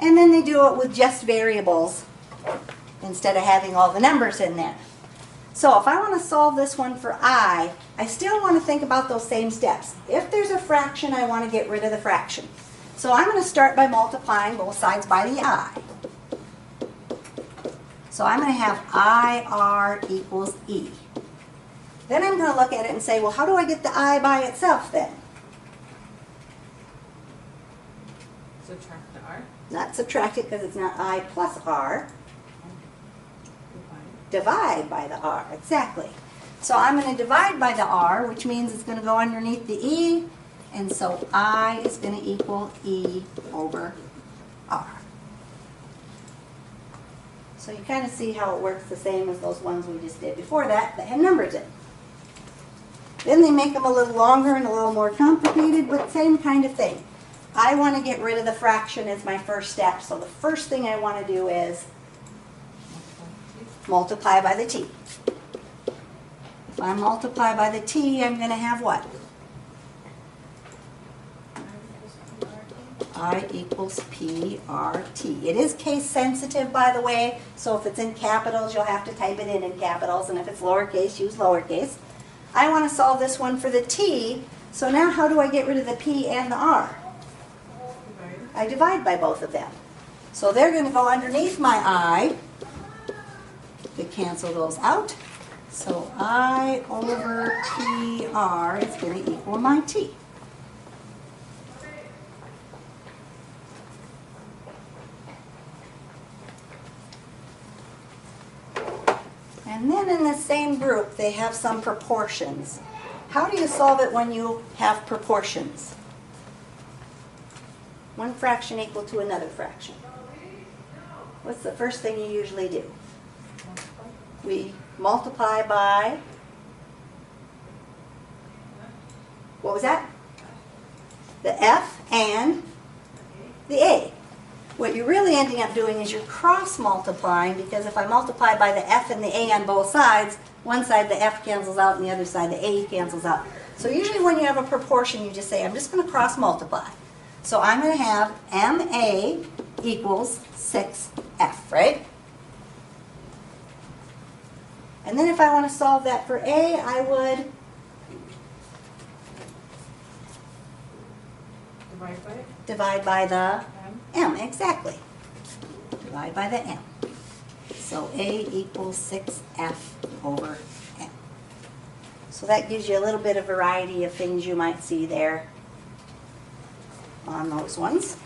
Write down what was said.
And then they do it with just variables instead of having all the numbers in there. So if I want to solve this one for I still want to think about those same steps. If there's a fraction, I want to get rid of the fraction. So I'm going to start by multiplying both sides by the I. So I'm going to have IR equals E. Then I'm going to look at it and say, well, how do I get the I by itself then? Subtract the R. Not subtract it because it's not I plus R. Divide by the R, exactly. So I'm going to divide by the R, which means it's going to go underneath the E, and so I is going to equal E over R. So you kind of see how it works the same as those ones we just did before that had numbers in. Then they make them a little longer and a little more complicated, but same kind of thing. I want to get rid of the fraction as my first step, so the first thing I want to do is multiply by the t. If I multiply by the t, I'm going to have what? I equals PRT. It is case sensitive, by the way, so if it's in capitals, you'll have to type it in capitals, and if it's lowercase, use lowercase. I want to solve this one for the t, so now how do I get rid of the p and the r? I divide by both of them. So they're going to go underneath my I. To cancel those out. So I over TR is going to equal my T. And then in the same group, they have some proportions. How do you solve it when you have proportions? One fraction equal to another fraction. What's the first thing you usually do? We multiply by, what was that? The F and the A. What you're really ending up doing is you're cross multiplying, because if I multiply by the F and the A on both sides, one side the F cancels out and the other side the A cancels out. So usually when you have a proportion, you just say, I'm just going to cross multiply. So I'm going to have MA equals 6F, right? And then if I want to solve that for A, I would divide by the M, exactly. Divide by the M. So A equals 6F over M. So that gives you a little bit of variety of things you might see there on those ones.